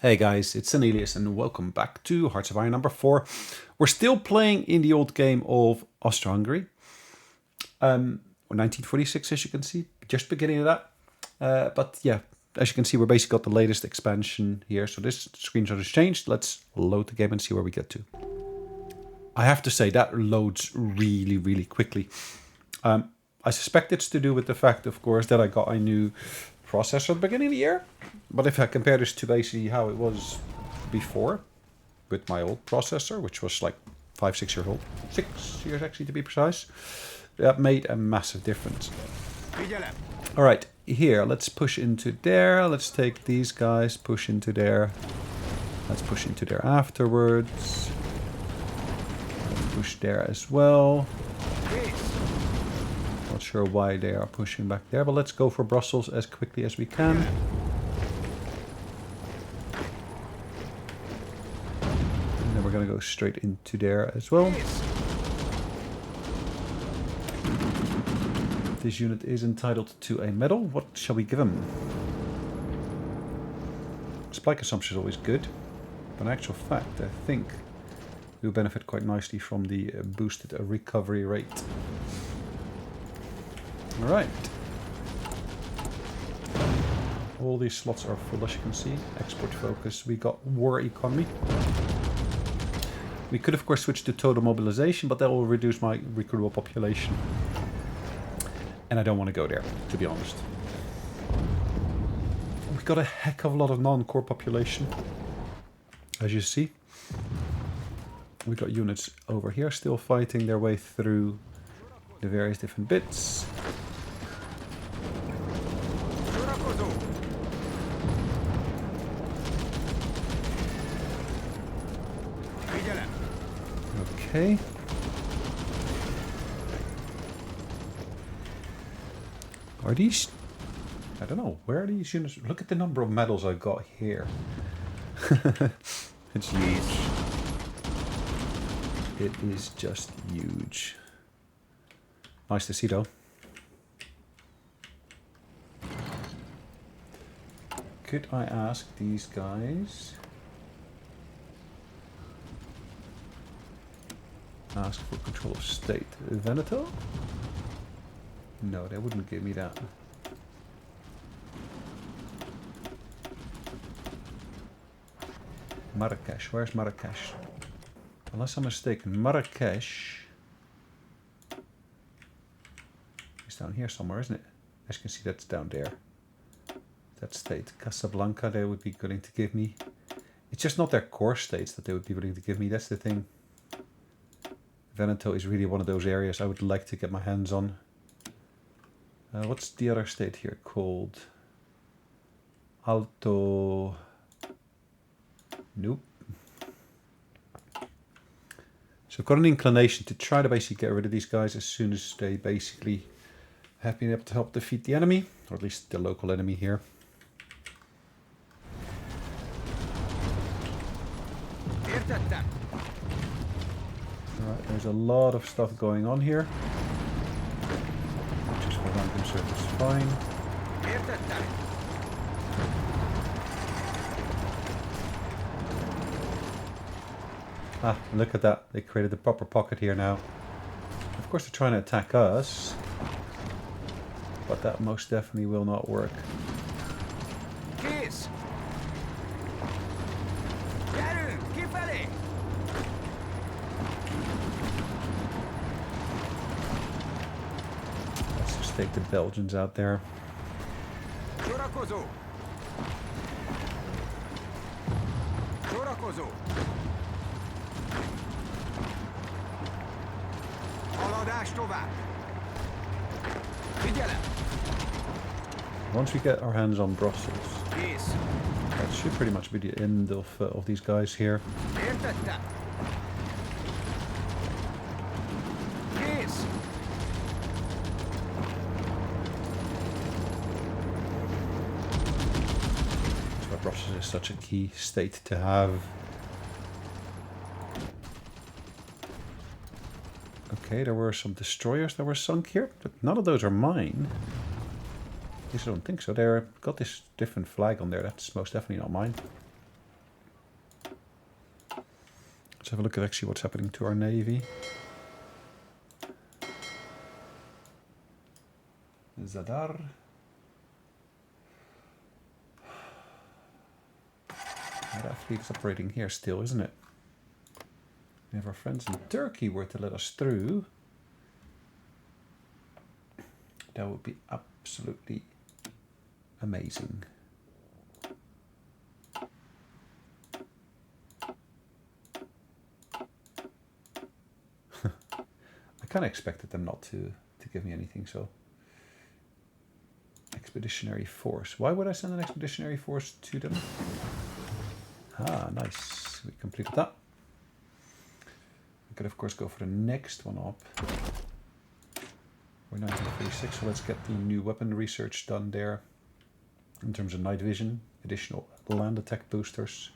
Hey guys, it's Sonelias and welcome back to Hearts of Iron number 4. We're still playing in the old game of Austro-Hungary. 1946, as you can see, just beginning of that. But yeah, as you can see, we're basically got the latest expansion here. So this screenshot has changed. Let's load the game and see where we get to. I have to say that loads really, really quickly. I suspect it's to do with the fact, of course, that I got a new processor at the beginning of the year. But if I compare this to basically how it was before with my old processor, which was like 5-6 years old, 6 years actually to be precise, that made a massive difference. All right, here, let's push into there. Let's take these guys, push into there. Let's push into there afterwards. Let's push there as well. Not sure why they are pushing back there, but let's go for Brussels as quickly as we can. And then we're going to go straight into there as well. This unit is entitled to a medal. What shall we give him? Supply consumption is always good, but in actual fact, I think we'll benefit quite nicely from the boosted recovery rate. Alright. All these slots are full, as you can see. Export focus. We got war economy. We could, of course, switch to total mobilization, but that will reduce my recruitable population. And I don't want to go there, to be honest. We've got a heck of a lot of non-core population, as you see. We've got units over here still fighting their way through the various different bits. Okay. Are these... I don't know. Where are these units? Look at the number of medals I've got here. It's huge. It is just huge. Nice to see, though. Could I ask these guys... Ask for control of state. Veneto? No, they wouldn't give me that. Marrakesh. Where's Marrakesh? Unless I'm mistaken, Marrakesh is down here somewhere, isn't it? As you can see, that's down there. That state. Casablanca, they would be willing to give me. It's just not their core states that they would be willing to give me. That's the thing. Veneto is really one of those areas I would like to get my hands on. What's the other state here called? Alto... Nope. So I've got an inclination to try to basically get rid of these guys as soon as they basically have been able to help defeat the enemy, or at least the local enemy here. Alright, there's a lot of stuff going on here. Just for random surface, fine. Ah, look at that. They created the proper pocket here now. Of course they're trying to attack us. But that most definitely will not work. Kész! Gyerünk, kifelé! Let's just take the Belgians out there. Sorakozó! Sorakozó! Haladás tovább! Figyelem! Once we get our hands on Brussels, Kész! that should pretty much be the end of these guys here. Értettem! Kész! That's why Brussels is such a key state to have. Okay, there were some destroyers that were sunk here, but none of those are mine. At least I don't think so. They've got this different flag on there. That's most definitely not mine. Let's have a look at actually what's happening to our navy. Zadar. That fleet is operating here still, isn't it? We have our friends in Turkey were to let us through. That would be absolutely amazing. I kind of expected them not to give me anything, so. Expeditionary force. Why would I send an expeditionary force to them? Ah, nice. We completed that. We could, of course, go for the next one up. We're 1946, so let's get the new weapon research done there. In terms of night vision, additional land attack boosters.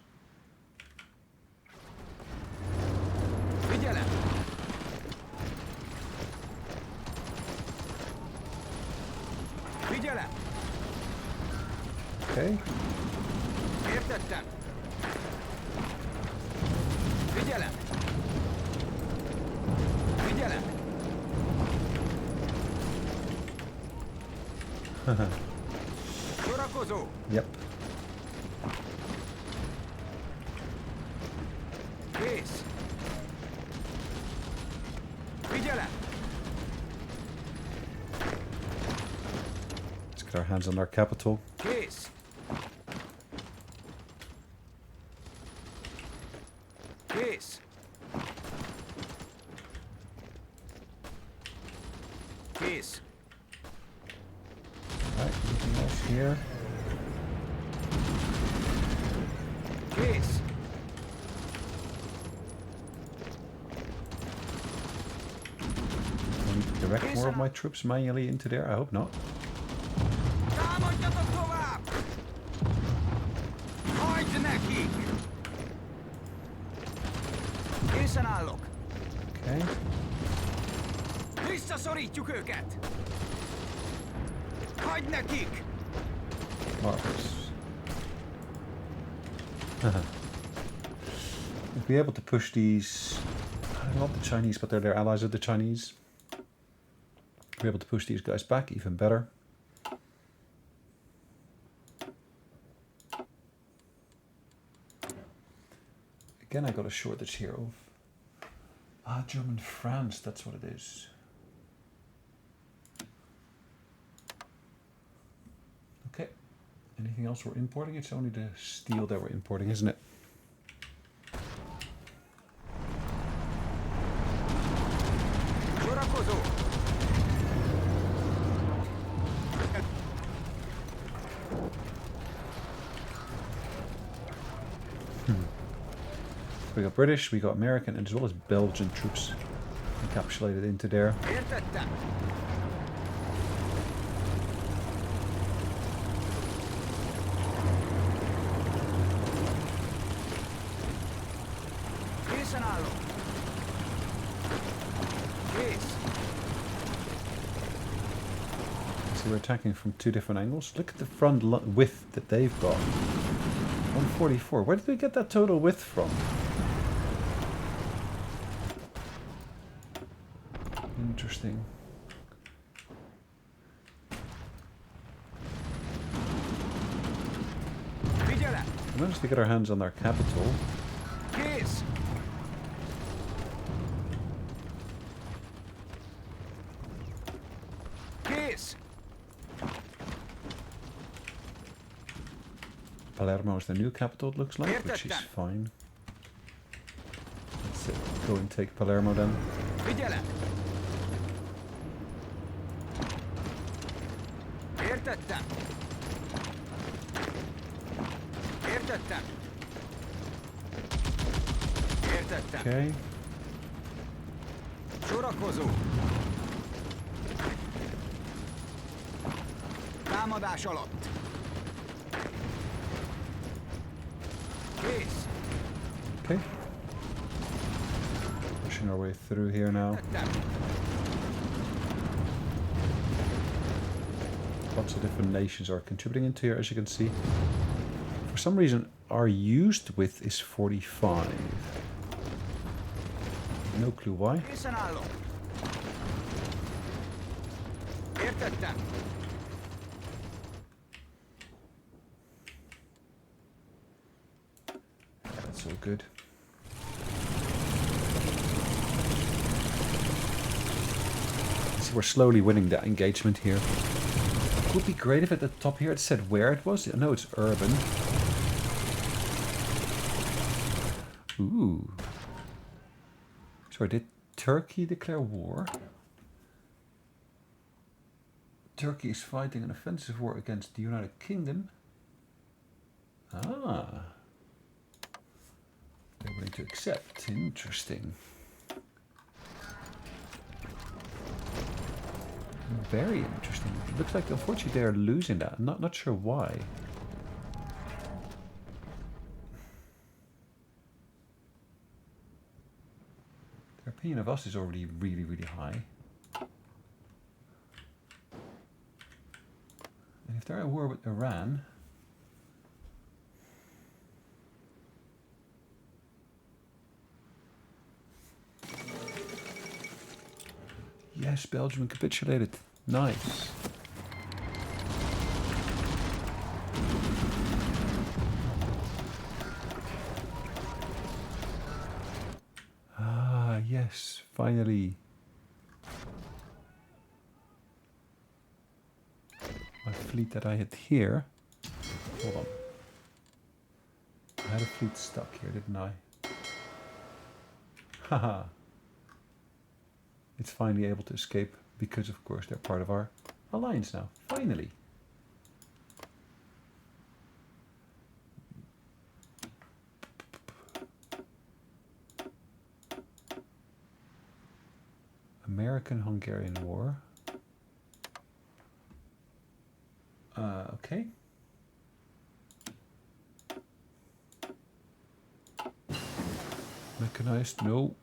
Okay. Értettem. Figyelem. Figyelem. Sorakozó. Yep. Kész. Figyelem. Let's get our hands on our capital. Kész. Kész. Kész. Alright, anything else here? Kész. I need to direct more of my troops manually into there? I hope not. Támadjatok tovább! Hagyd nekik! Készen állok. Okay. Visszaszorítjuk őket! Hagyd nekik! Marvelous. If we're able to push these, not the Chinese, but they're allies of the Chinese. If we're able to push these guys back, even better. Again, I got a shortage here of German France, that's what it is. Okay. Anything else we're importing? It's only the steel that we're importing, isn't it? We got British, we got American, and as well as Belgian troops encapsulated into there. So we're attacking from two different angles. Look at the front width that they've got. 144. Where did we get that total width from? Interesting. We managed to get our hands on their capital. Kész. Kész. Palermo is the new capital, it looks like, which is fine. Let's go and take Palermo then. Figyelem. Értettem. Értettem. Értettem. Okay. Sorakozó. Támadás alatt. Kész. Okay. Pushing our way through here now. Lots of different nations are contributing into here, as you can see. For some reason, our used width is 45. No clue why. Készen állok. Értettem. That's all good. See, we're slowly winning that engagement here. It would be great if at the top here it said where it was. I know it's urban. Ooh. Sorry, did Turkey declare war? Turkey is fighting an offensive war against the United Kingdom. Ah. They're willing to accept. Interesting. Very interesting. It looks like, unfortunately, they're losing that. I'm not sure why. Their opinion of us is already really, really high. And if they're at war with Iran... Yes, Belgium capitulated. Nice. Ah, yes, finally. My fleet that I had here. Hold on. I had a fleet stuck here, didn't I? Haha. It's finally able to escape because, of course, they're part of our alliance now. Finally. American-Hungarian War. Okay. Mechanized, no.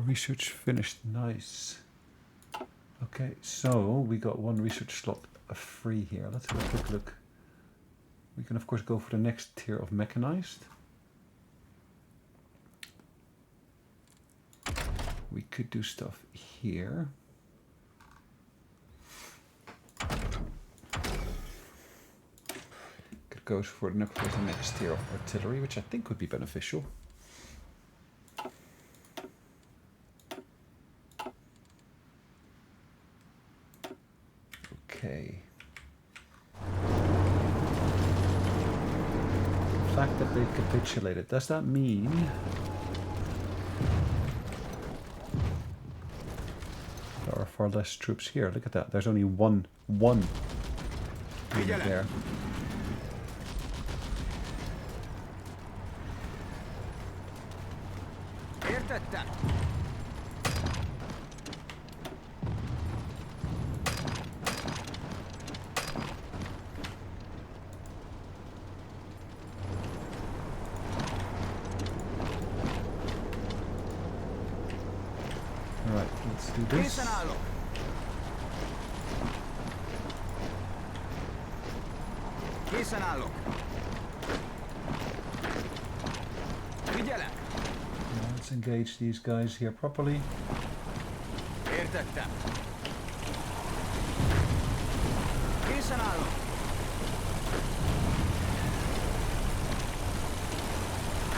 Research finished, nice. Okay, so we got one research slot free here. Let's have a quick look. We can of course go for the next tier of mechanized. We could do stuff here. Could go for the next tier of artillery, which I think would be beneficial. Okay. The fact that they've capitulated, does that mean there are far less troops here? Look at that. There's only one unit there. Értettem. Alright, let's do this. Készen állok. Készen állok. Figyelem. Let's engage these guys here properly. Értettem. Készen állok.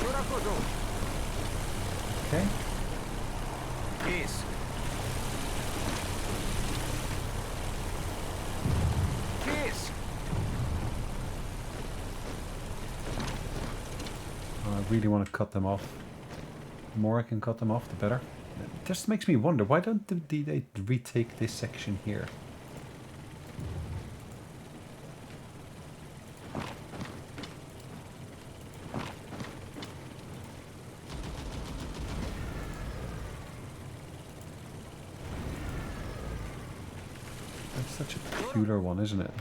Sorakozó. Okay. Kész. Kész. I really want to cut them off. The more I can cut them off, the better. It just makes me wonder, why don't they retake this section here? That's such a peculiar one, isn't it?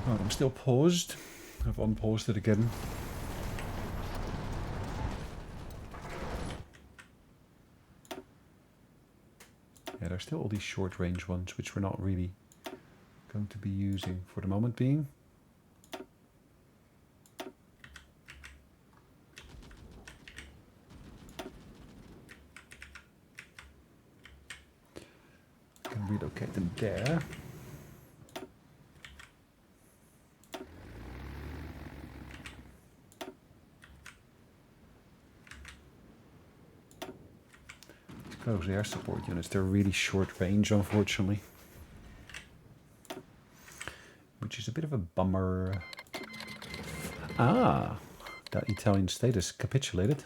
Right, I'm still paused. I've unpaused it again. Yeah, there's still all these short range ones, which we're not really going to be using for the moment being. Can relocate them there. Close air support units, they're really short range, unfortunately. Which is a bit of a bummer. Ah, that Italian state has capitulated.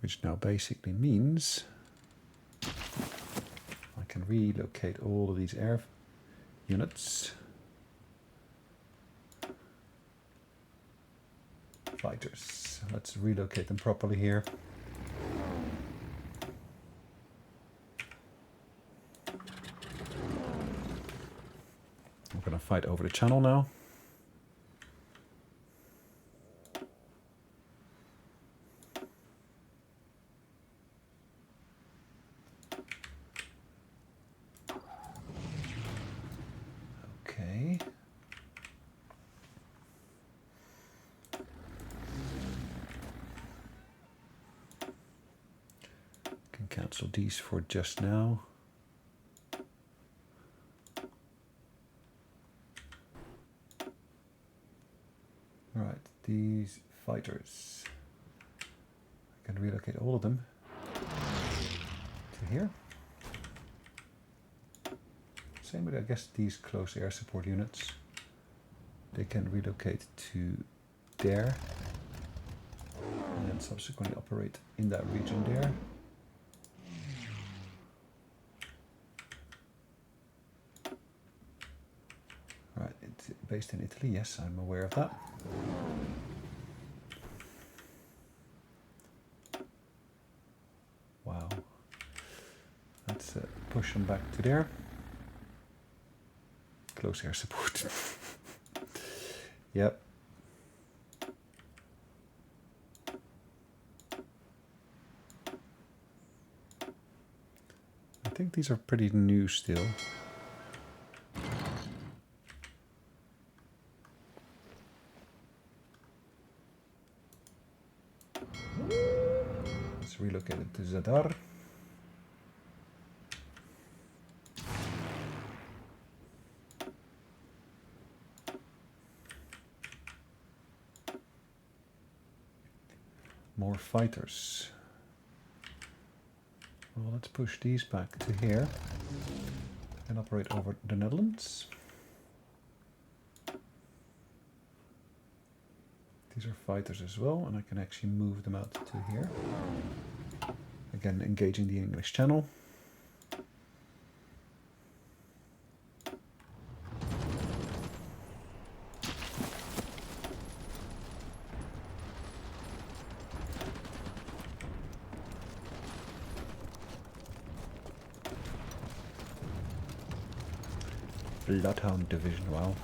Which now basically means I can relocate all of these air units. Fighters. Let's relocate them properly here. We're going to fight over the channel now. Okay. Can cancel these for just now. Right, these fighters. I can relocate all of them to here. Same with, I guess, these close air support units. They can relocate to there and then subsequently operate in that region there. Right, it's based in Italy, yes, I'm aware of that. Wow. Let's push them back to there. Close air support. Yep. I think these are pretty new still. Let's relocate it to Zadar. More fighters. Well, let's push these back to here and operate over the Netherlands. These are fighters as well, and I can actually move them out to here. Again, engaging the English Channel. Bloodhound Division, wow.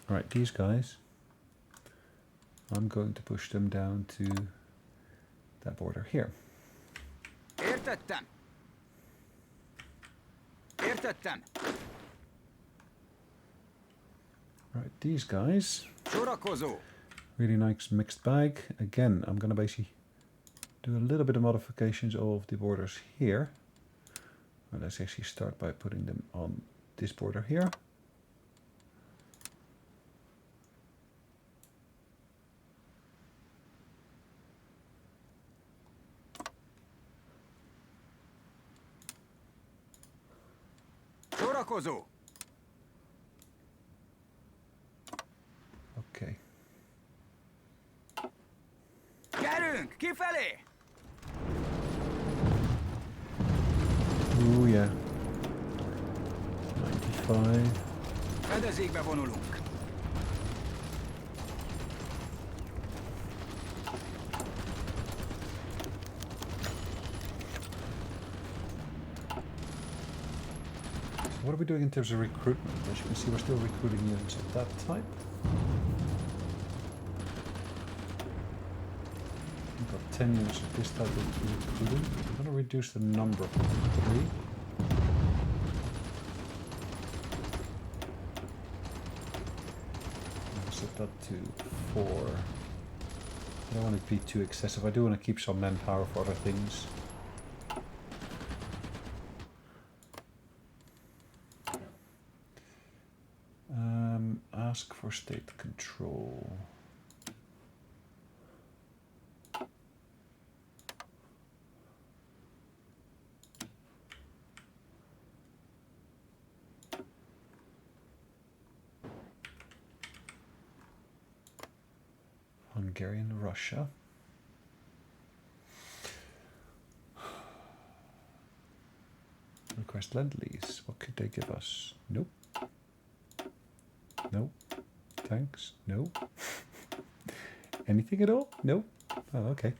Alright, these guys, I'm going to push them down to that border here. Értettem. Értettem. Right, these guys, Sorakozó. really nice mixed bag. Again, I'm going to basically do a little bit of modifications of the borders here. Well, let's actually start by putting them on this border here. Sorakozó. Okay. Gyerünk, kifelé! Ooh, yeah. 95. Fedezékbe vonulunk. What are we doing in terms of recruitment? As you can see, we're still recruiting units of that type. We've got 10 units of this type of recruiting. I'm going to reduce the number from 3. I'll set that to 4. I don't want to be too excessive. I do want to keep some manpower for other things. Ask for state control. Hungarian Russia. Request Lend-Lease. What could they give us? Nope. Nope. Thanks. Nope. Anything at all? Nope. Oh, okay.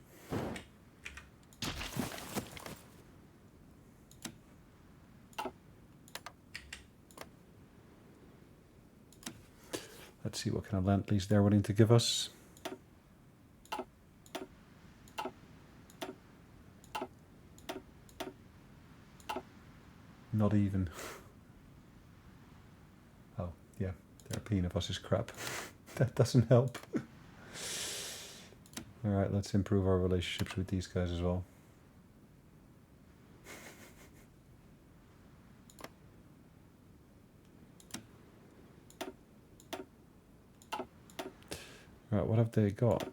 Let's see what kind of Lend-Lease they're willing to give us. Not even. Oh, yeah. Their opinion of us is crap. That doesn't help. Alright, let's improve our relationships with these guys as well. Alright, what have they got?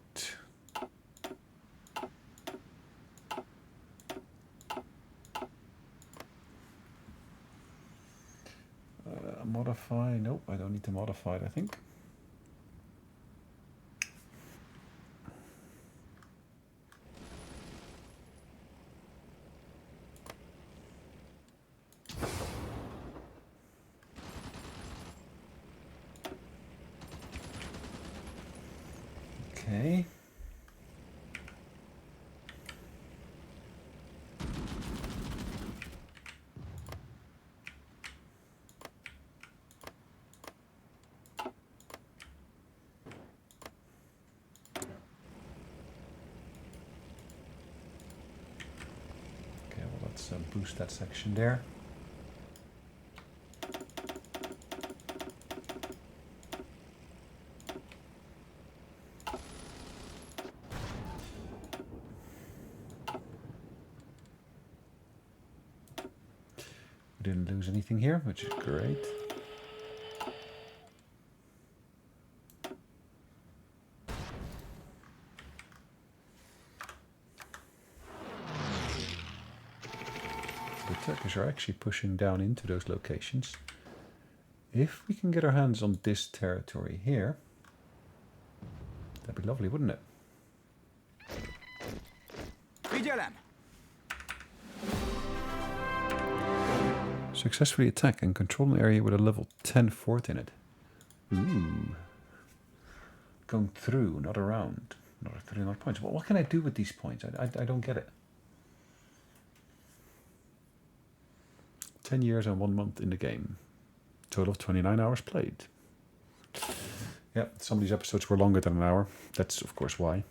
Modify, nope, I don't need to modify it, I think. Okay. Let's boost that section there. We didn't lose anything here, which is great. The Turkish are actually pushing down into those locations. If we can get our hands on this territory here, that'd be lovely, wouldn't it? Figyelem! Successfully attack and control an area with a level 10 fort in it. Ooh. Going through, not around. Another 39 points. Well, what can I do with these points? I don't get it. 10 years and 1 month in the game. Total of 29 hours played. Yeah, some of these episodes were longer than an hour. That's, of course, why.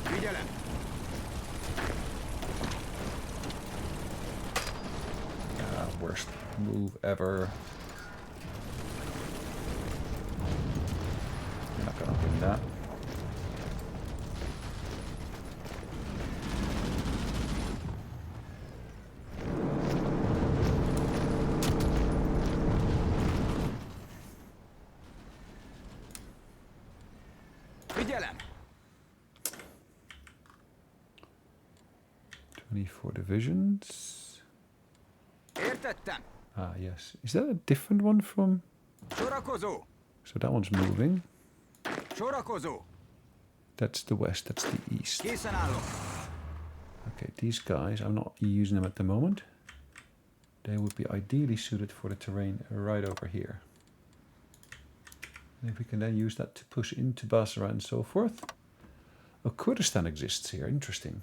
Figyelem! Worst move ever. You're not gonna win that. Figyelem! 24 divisions. Értettem! Ah, yes. Is that a different one from... Sorakozó! So that one's moving. Sorakozó! That's the west, that's the east. Készen állok! Okay, these guys, I'm not using them at the moment. They would be ideally suited for the terrain right over here. And if we can then use that to push into Basra and so forth. Oh, Kurdistan exists here. Interesting.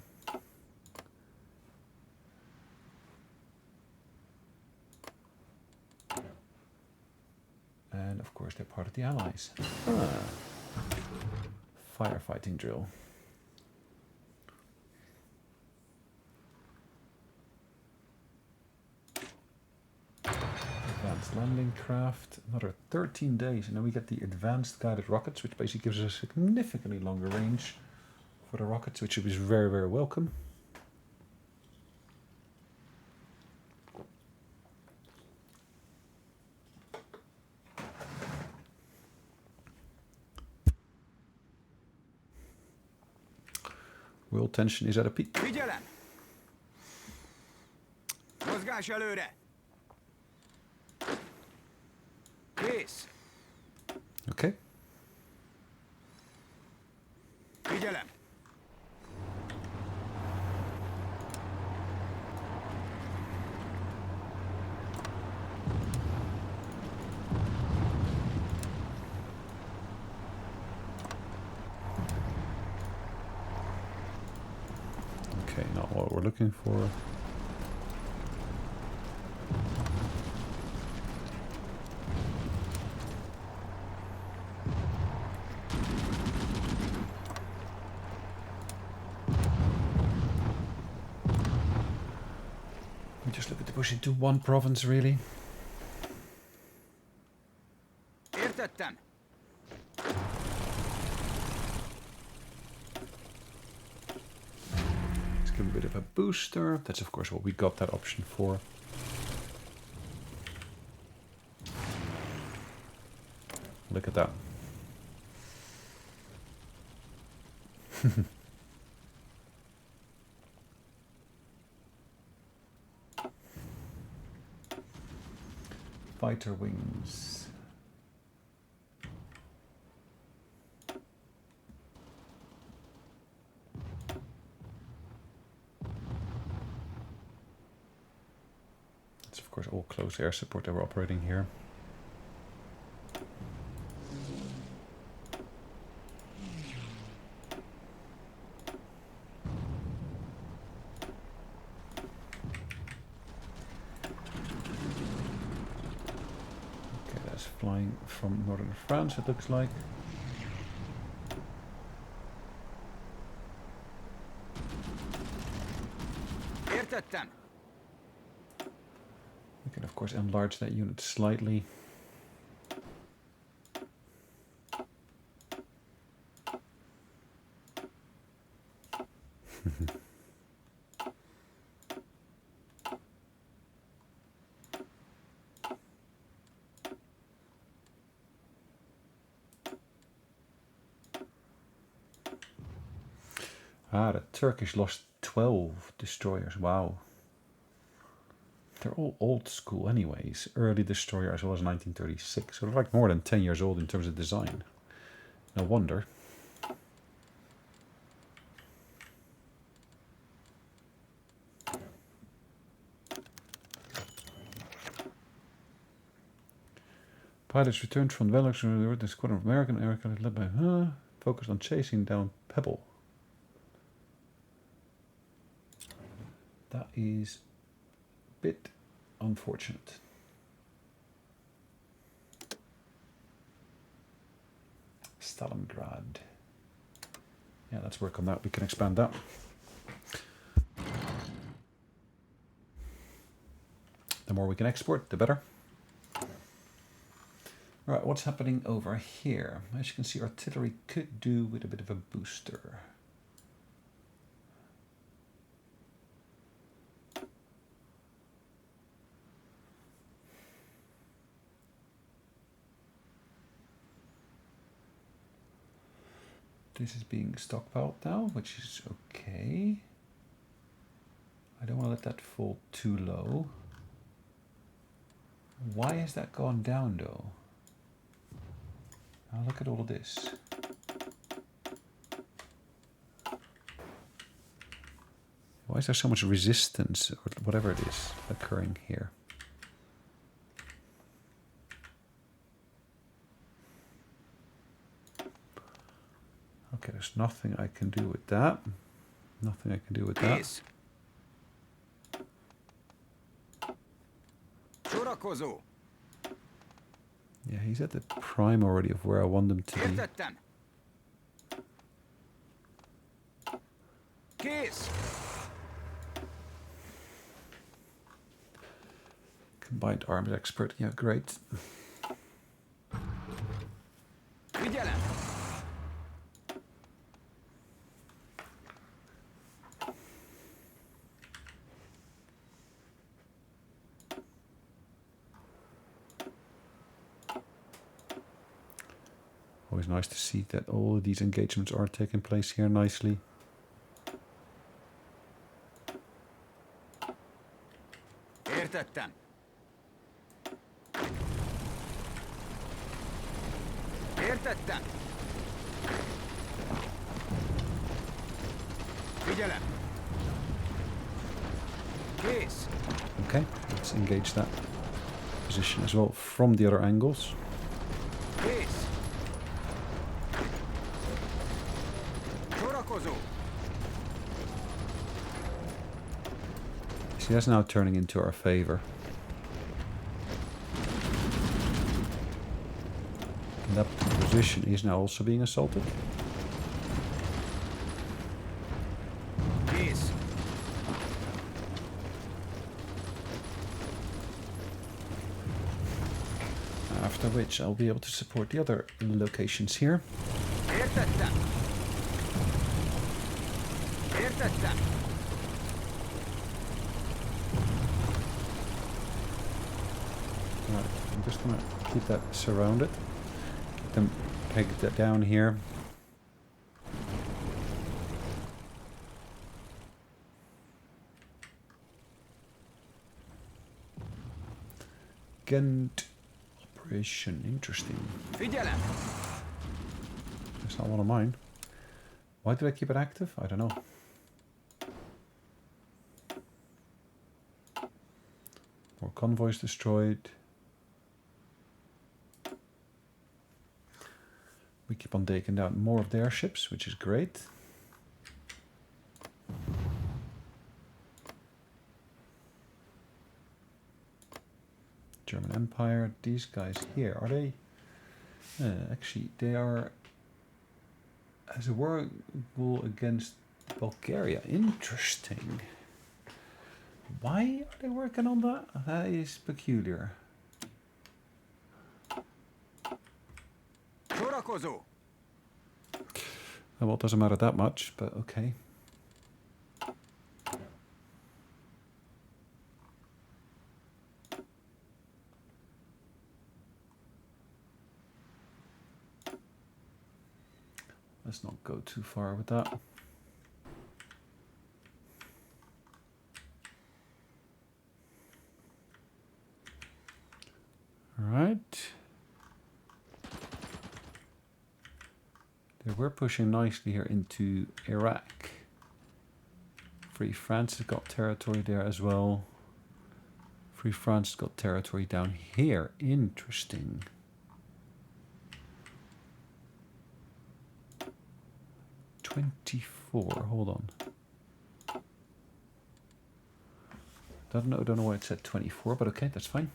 And of course they're part of the Allies. Ah. Firefighting drill. Advanced landing craft, another 13 days, and then we get the advanced guided rockets, which basically gives us a significantly longer range for the rockets, which is very, very welcome. World tension is at a peak. Figyelem! Mozgás előre! Kész! Okay. Figyelem! Okay, not what we're looking for. We just look at the push into one province, really. Értettem! Let's give a bit of a booster. That's of course what we got that option for. Look at that. Fighter wings. It's of course all close air support that we're operating here. Flying from northern France, it looks like. Értettem! We can of course enlarge that unit slightly. Ah, the Turkish lost 12 destroyers. Wow. They're all old school anyways. Early destroyer as well as 1936. So they're like more than 10 years old in terms of design. No wonder. Pilots returned from Belgium and the squadron of American aircraft led by focused on chasing down Pebble. That is a bit unfortunate. Stalingrad. Yeah, let's work on that. We can expand that. The more we can export, the better. Right, what's happening over here? As you can see, artillery could do with a bit of a booster. This is being stockpiled now, which is okay. I don't want to let that fall too low. Why has that gone down though? Now look at all of this. Why is there so much resistance, or whatever it is, occurring here? Okay, there's nothing I can do with that. Nothing I can do with that. Kész. Sorakozó. Yeah, he's at the prime already of where I want them to be. Értettem. Kész. Combined arms expert, yeah, great. Figyelem. Always nice to see that all of these engagements are taking place here nicely. Értettem. Értettem. Figyelem. Kész. Okay, let's engage that position as well from the other angles. Kész. Sorakozó. See, that's now turning into our favor. And that position is now also being assaulted. Kész. After which I'll be able to support the other locations here. Értettem. Értettem. Right, I'm just gonna keep that surrounded. Get them pegged down here. Ghent operation, interesting. Figyelem. It's not one of mine. Why did I keep it active? I don't know. More convoys destroyed. We keep on taking down more of their ships, which is great. German Empire. These guys here, are they? Actually, they are as a war against Bulgaria. Interesting. Why are they working on that? That is peculiar. Sorakozó. Well, it doesn't matter that much, but okay. Let's not go too far with that. All right. We're pushing nicely here into Iraq. Free France has got territory there as well. Free France has got territory down here. Interesting. '24. Hold on. Don't know why it said 24, but okay, that's fine.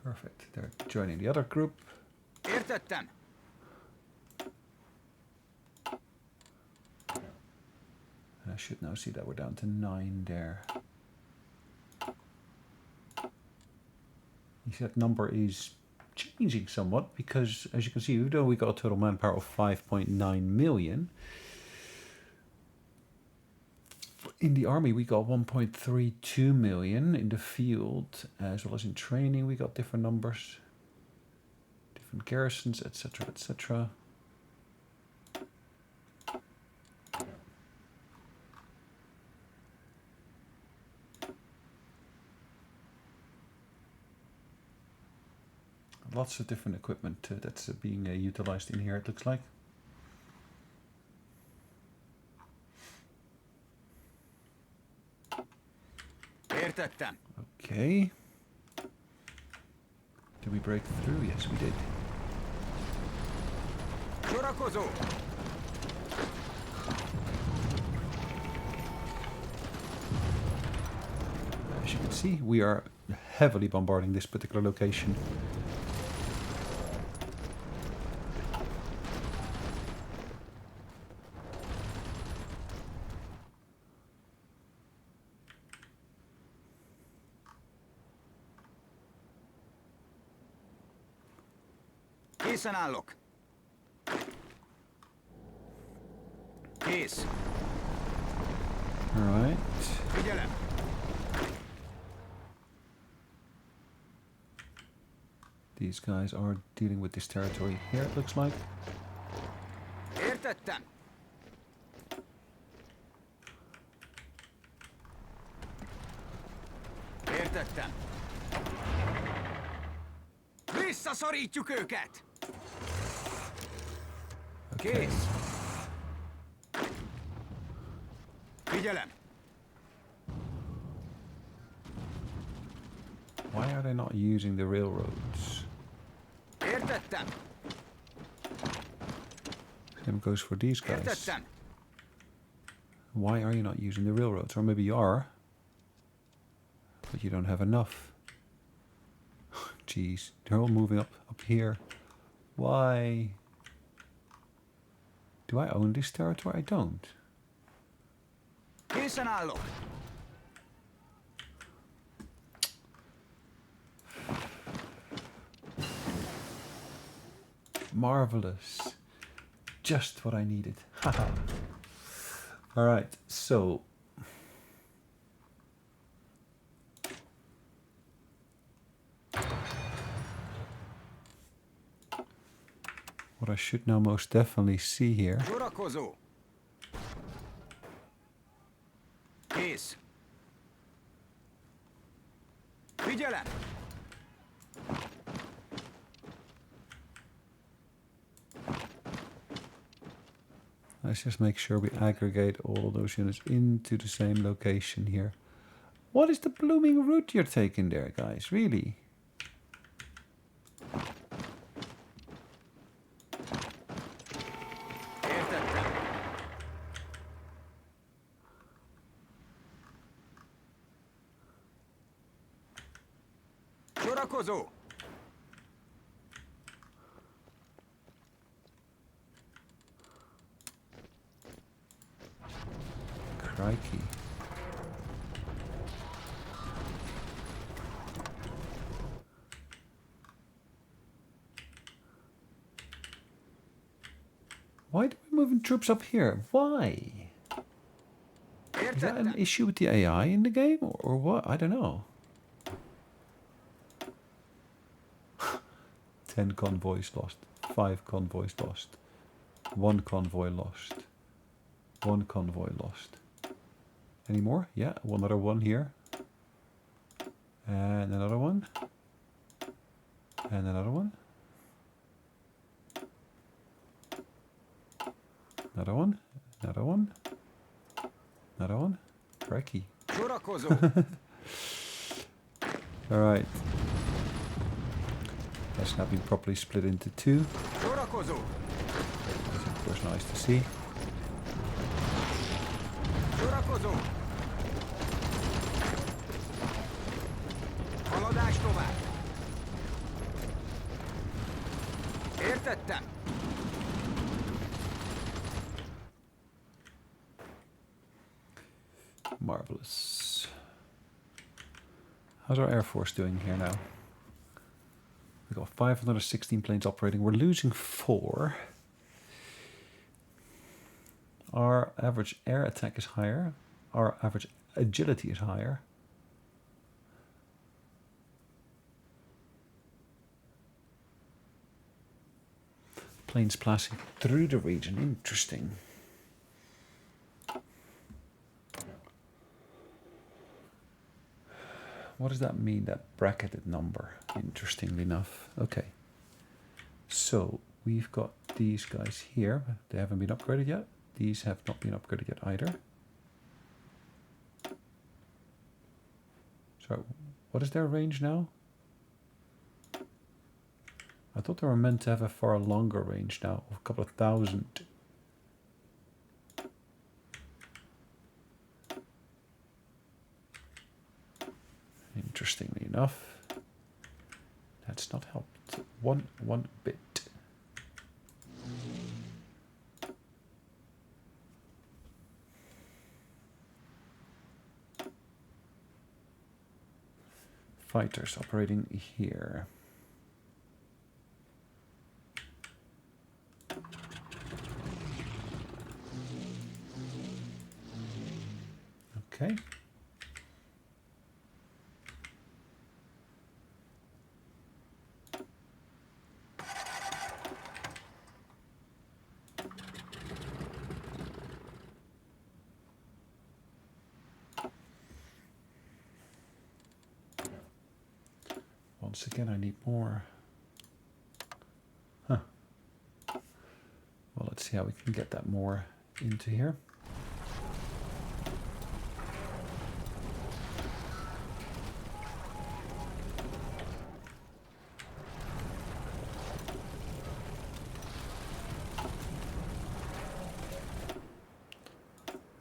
Perfect. They're joining the other group. Értettem. I should now see that we're down to 9 there. You see that number is changing somewhat because, as you can see, even though we got a total manpower of 5.9 million, in the army we got 1.32 million. In the field, as well as in training, we got different numbers, different garrisons, etc., etc. Lots of different equipment that's being utilized in here, it looks like. Értettem. Okay. Did we break through? Yes, we did. Sorakozó. As you can see, we are heavily bombarding this particular location. Készen állok. Kész. All right. Figyelem. These guys are dealing with this territory here, it looks like. Értettem. Értettem. Visszaszorítjuk őket! Kész! Figyelem! Why are they not using the railroads? Értettem! Same goes for these guys. Értettem! Why are you not using the railroads? Or maybe you are, but you don't have enough. Jeez, they're all moving up here. Why? Do I own this territory? I don't. Készen állok! Marvelous. Just what I needed. Haha. All right, so what I should now most definitely see here. Sorakozó! Kész! Figyelem! Let's just make sure we aggregate all of those units into the same location here. What is the blooming route you're taking there, guys? Really? Értettem! Sorakozó! Crikey. Why are we moving troops up here? Why? Is that an Értettem! issue with the AI in the game or what? I don't know. 10 convoys lost. 5 convoys lost. 1 convoy lost. 1 convoy lost. Any more? Yeah, another one here. And another one. And another one. Another one. Another one. Another one. Crikey. Sorakozó! Alright. That's now been properly split into 2. Sorakozó! That's of course nice to see. Sorakozó! Haladás tovább! Értettem! Marvelous. How's our Air Force doing here now? We've got 516 planes operating. We're losing 4. Our average air attack is higher. Our average agility is higher. Planes passing through the region. Interesting. What does that mean, that bracketed number? Interestingly enough. Okay, So we've got these guys here. They haven't been upgraded yet. These have not been upgraded yet either. So what is their range now? I thought they were meant to have a far longer range now, of a couple of thousand. Interestingly enough, that's not helped one bit. Fighters operating here. Okay. Once again, I need more. Huh. Well, let's see how we can get that more into here.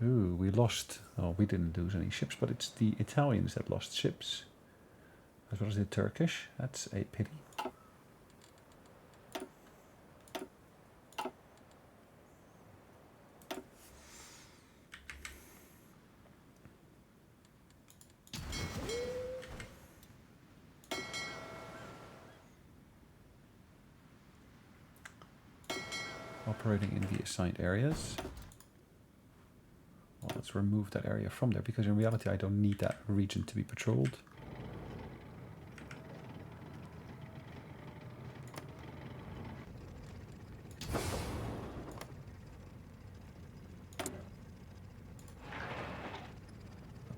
Ooh, we lost. Oh, we didn't lose any ships, but it's the Italians that lost ships, as well as the Turkish. That's a pity. Operating in the assigned areas. Well, let's remove that area from there, because in reality I don't need that region to be patrolled.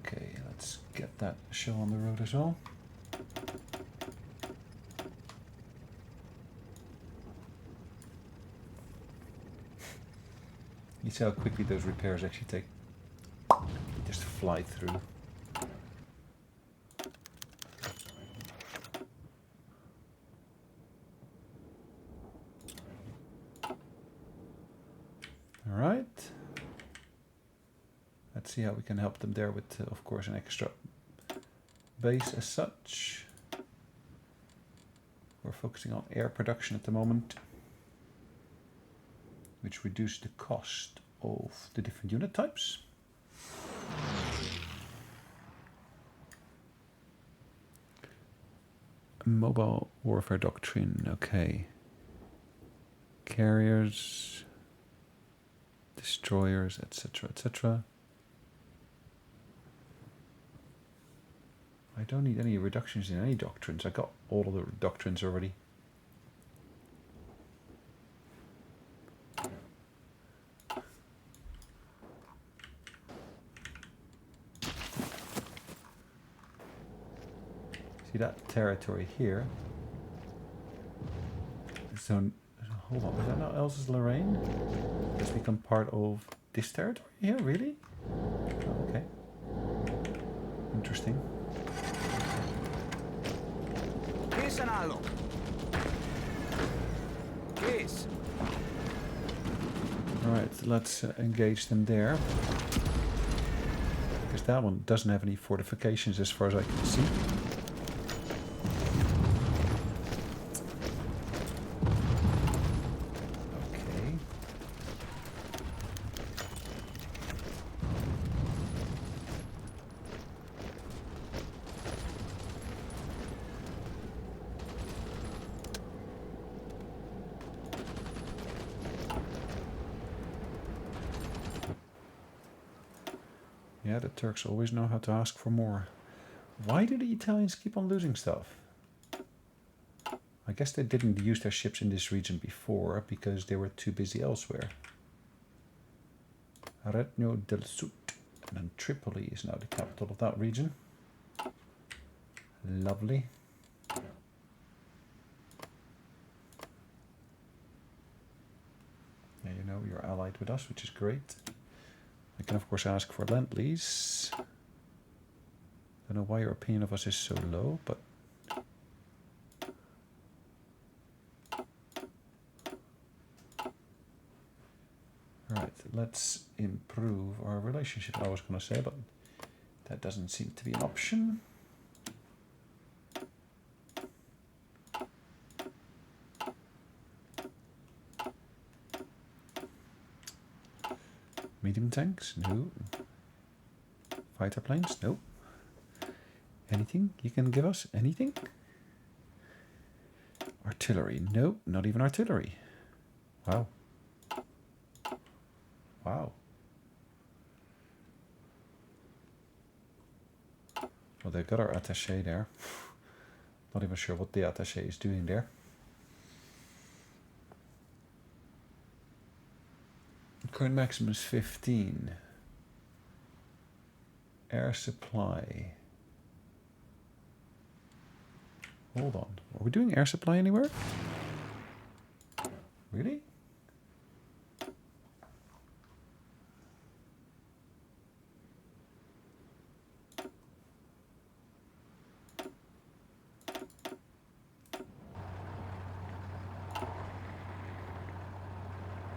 Okay, let's get that show on the road as well. You see how quickly those repairs actually take. Just fly through. All right. Let's see how we can help them there with, of course, an extra base as such. We're focusing on air production at the moment, which reduces the cost of the different unit types. Mobile warfare doctrine, okay. Carriers, destroyers, etc., etc. I don't need any reductions in any doctrines. I got all of the doctrines already. See that territory here? So hold on, is that not Alsace-Lorraine? It's become part of this territory here, really? Oh, okay. Interesting. Alright, let's engage them there. Because that one doesn't have any fortifications as far as I can see. Yeah, the Turks always know how to ask for more. Why do the Italians keep on losing stuff? I guess they didn't use their ships in this region before because they were too busy elsewhere. Regno del Sud. And Tripoli is now the capital of that region. Lovely. allied with us, which is great. I can of course ask for Lend-Lease. Don't know why your opinion of us is so low, but right, let's improve our relationship, I was going to say, but that doesn't seem to be an option. Medium tanks? No. Fighter planes? No. Anything you can give us? Anything? Artillery? No, not even artillery. Wow. Wow. Well, they've got our attaché there. Not even sure what the attaché is doing there. Current maximum is 15. Air supply. Hold on. Are we doing air supply anywhere? Really?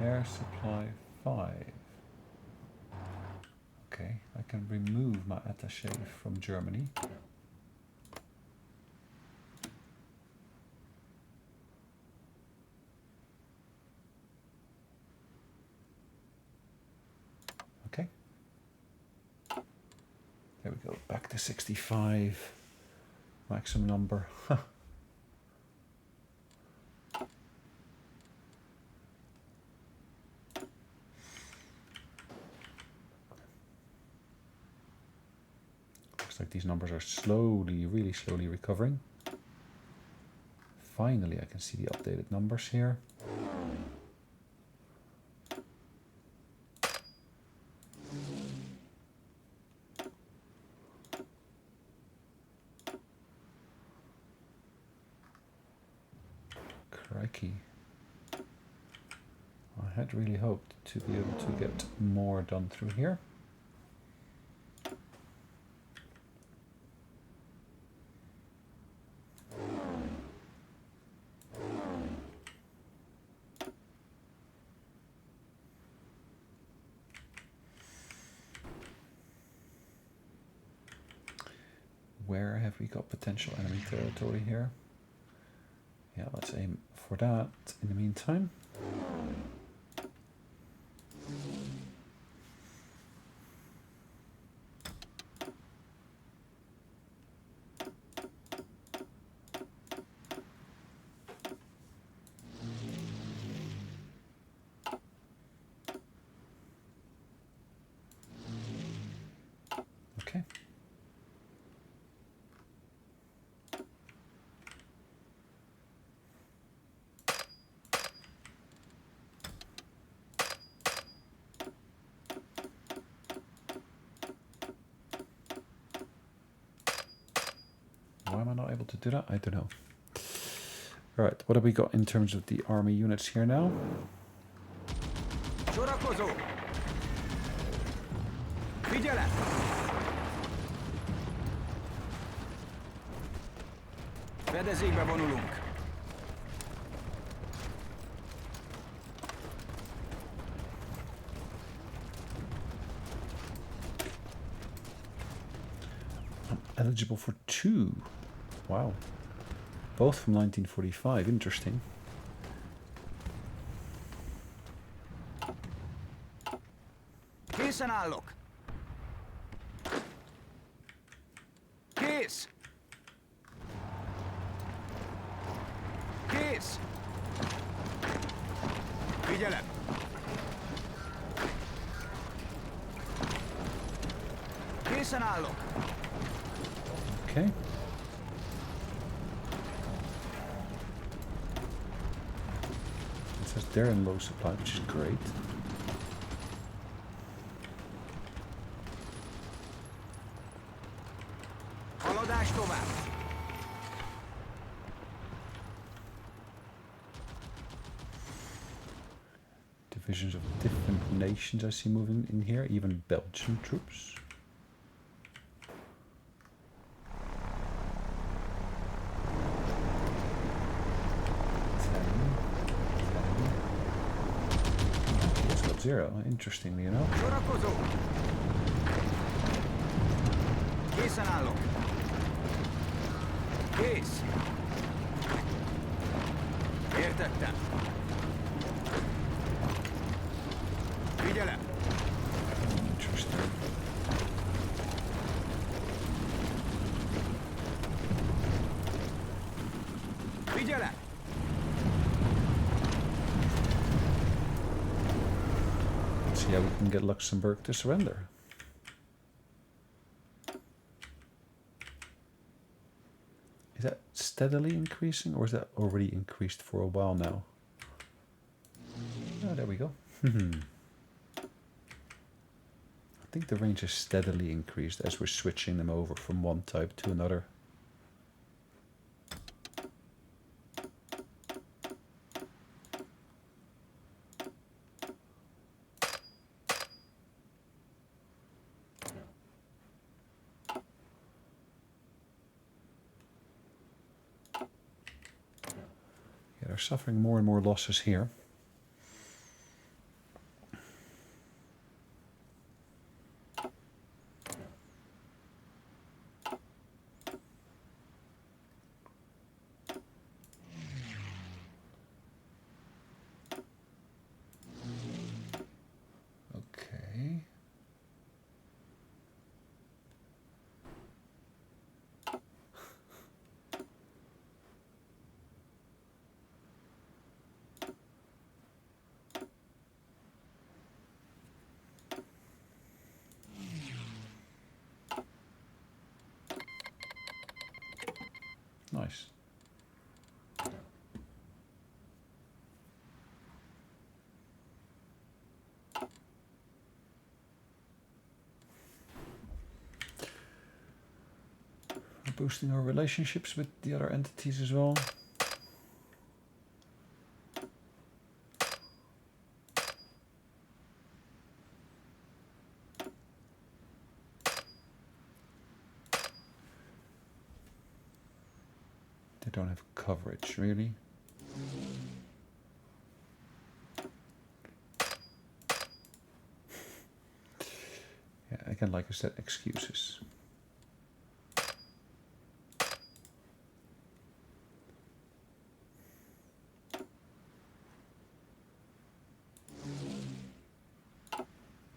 Air supply 5. Okay, I can remove my attaché from Germany. Okay. There we go, back to 65. Maximum number. Looks like these numbers are slowly, really slowly recovering. Finally, I can see the updated numbers here. Crikey. I had really hoped to be able to get more done through here. Where have we got potential enemy territory here? Yeah, let's aim for that in the meantime. Okay. Why am I not able to do that? I don't know. All right, what have we got in terms of the army units here now? Sorakozó! Figyelem! Fedezékbe vonulunk. I'm eligible for 2. Wow. Both from 1945. Interesting. Készen állok! Kész! Kész! Figyelem! Készen állok! Okay. It says they're in low supply, which is great. Haladás tovább! divisions of different nations I see moving in here, even Belgian troops. It's got 0, interestingly, you know. Sorakozó! Készen állok! Kész! Értettem! Figyelem! Interesting. Figyelem! Let's see how we can get Luxembourg to surrender. Is that steadily increasing, or is that already increased for a while now? Oh, there we go. I think the range is steadily increased as we're switching them over from one type to another. Yeah, they're suffering more and more losses here. Okay. Nice. We're boosting our relationships with the other entities as well. They don't have coverage, really. Yeah, again, like I said, excuses.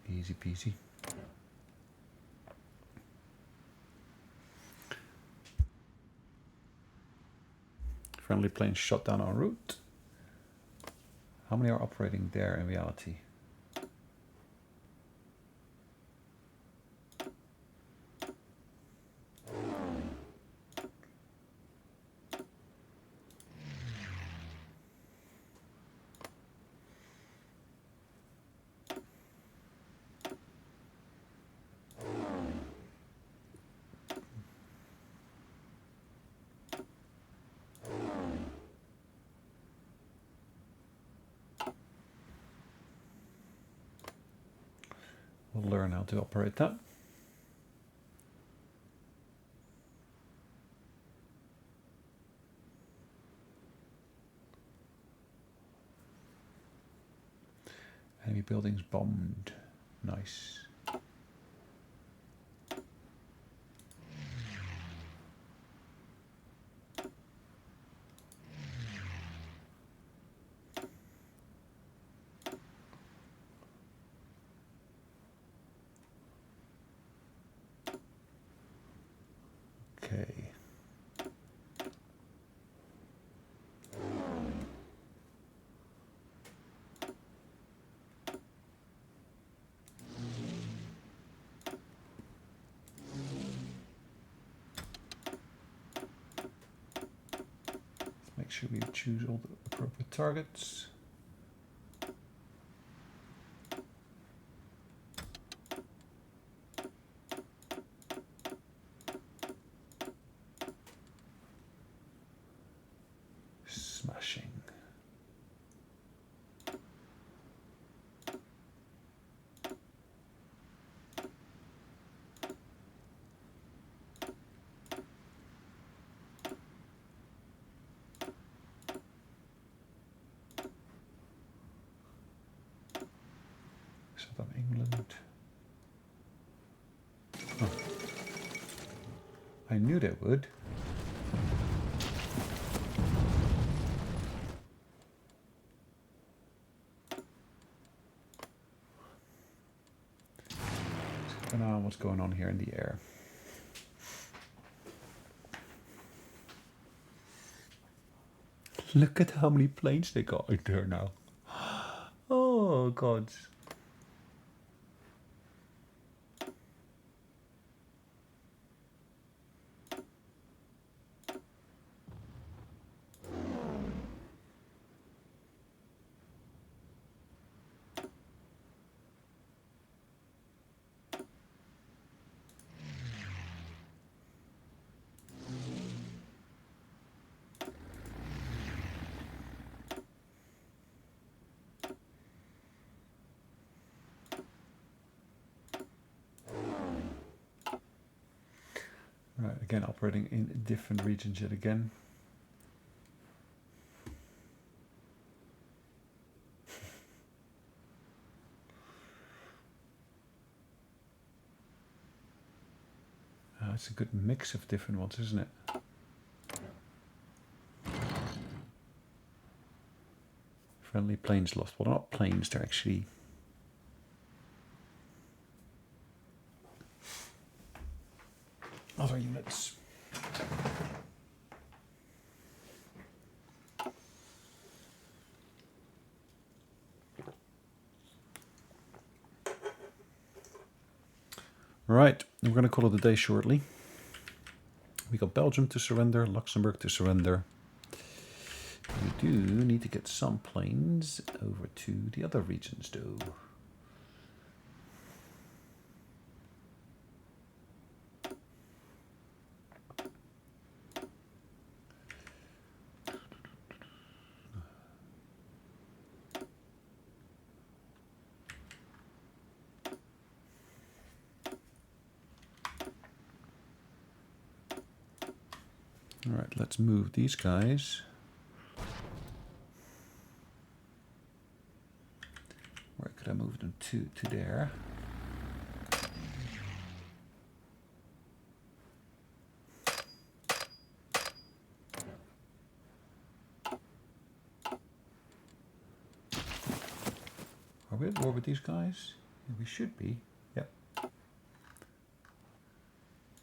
Easy peasy. Friendly planes shot down en route. How many are operating there in reality? We'll learn how to operate that. Enemy buildings bombed. Nice. Okay. Let's make sure we choose all the appropriate targets. Smashing. of England. Oh. I knew they would. Let's keep an eye on what's going on here in the air. Look at how many planes they got out there now. Oh, God. Right, again, operating in different regions yet again. It's a good mix of different ones, isn't it? Friendly planes lost. Well, they're not planes, they're actually... other units. Right, we're going to call it a day shortly. We got Belgium to surrender, Luxembourg to surrender. We do need to get some planes over to the other regions, though. All right, let's move these guys. Where could I move them to there? Are we at war with these guys? Yeah, we should be. Yep.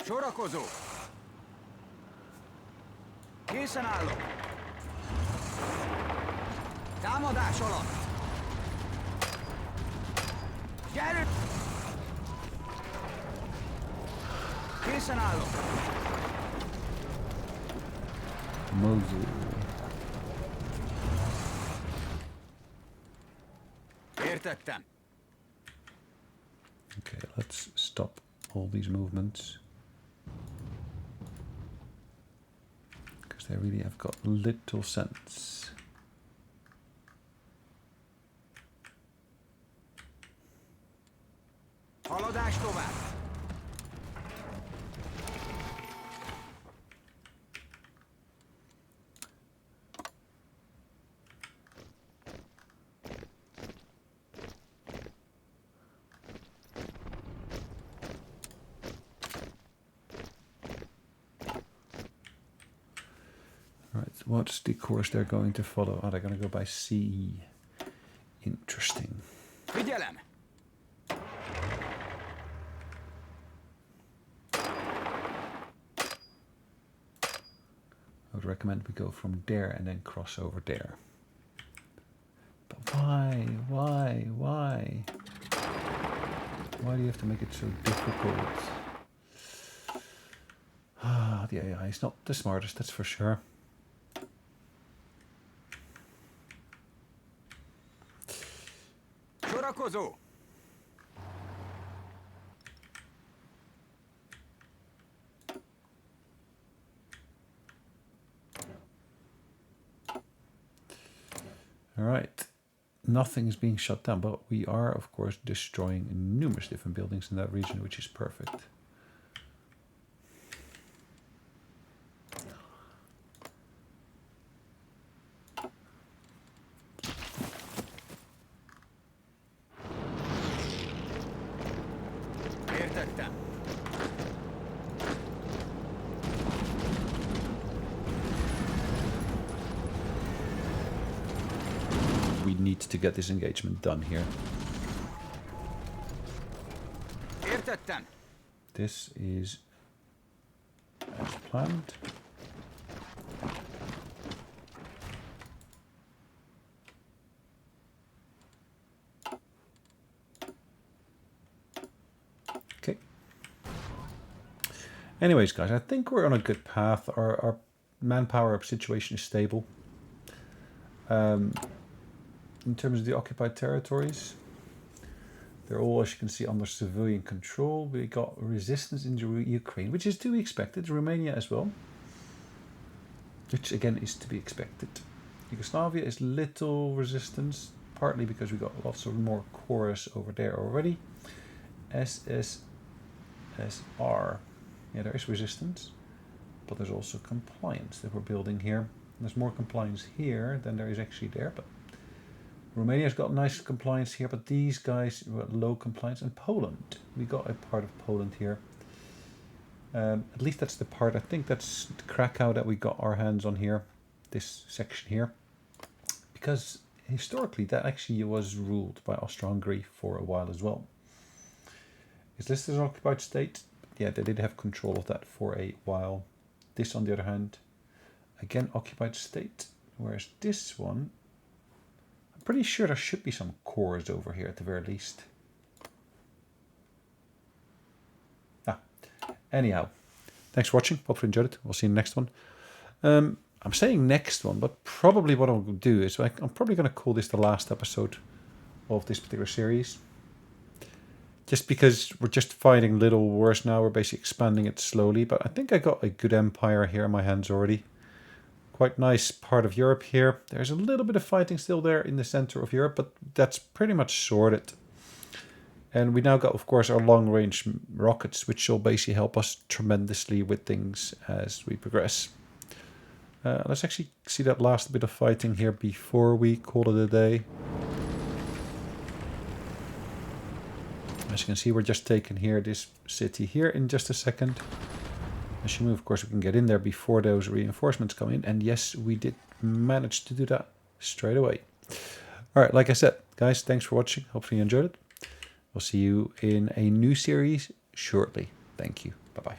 Sorakozó! Készen állok! Támadás alatt! Gyerünk! Készen állok! Mosul. Értettem. Okay, let's stop all these movements. Because they really have got little sense. Haladás tovább. Right, what's the course they're going to follow? Oh, they're going to go by sea. Interesting. Figyelem! I would recommend we go from there and then cross over there. But why? Why? Why? Why do you have to make it so difficult? Ah, the AI is not the smartest, that's for sure. Sorakozó! All right, nothing is being shut down, but we are, of course, destroying numerous different buildings in that region, which is perfect. we need to get this engagement done here. Értettem. This is as planned. Okay. Anyways, guys, I think we're on a good path. Our manpower situation is stable. In terms of the occupied territories, they're all, as you can see, under civilian control. We got resistance in Ukraine, which is to be expected. Romania as well, which again is to be expected. Yugoslavia is little resistance, partly because we got lots of more chorus over there already. SSSR, yeah, there is resistance, but there's also compliance that we're building here. There's more compliance here than there is actually there, but Romania's got nice compliance here, but these guys were low compliance. And Poland, we got a part of Poland here. At least that's the part, I think that's the Krakow that we got our hands on here, this section here. Because historically that actually was ruled by Austro-Hungary for a while as well. Is this an occupied state? Yeah, they did have control of that for a while. This, on the other hand, again, occupied state. Whereas this one, I'm pretty sure there should be some cores over here at the very least. Anyhow, thanks for watching. Hopefully you enjoyed it. We'll see you in the next one. I'm saying next one, but probably what I'll do is I'm probably going to call this the last episode of this particular series. Just because we're just fighting little wars now. We're basically expanding it slowly. But I think I got a good empire here in my hands already. Quite nice part of Europe here. There's a little bit of fighting still there in the center of Europe, but that's pretty much sorted. And we now got, of course, our long-range rockets, which will basically help us tremendously with things as we progress. Let's actually see that last bit of fighting here before we call it a day. As you can see, we're just taking here this city here in just a second. As you move, of course, we can get in there before those reinforcements come in. And yes, we did manage to do that straight away. All right, like I said, guys, thanks for watching. Hopefully you enjoyed it. We'll see you in a new series shortly. Thank you. Bye-bye.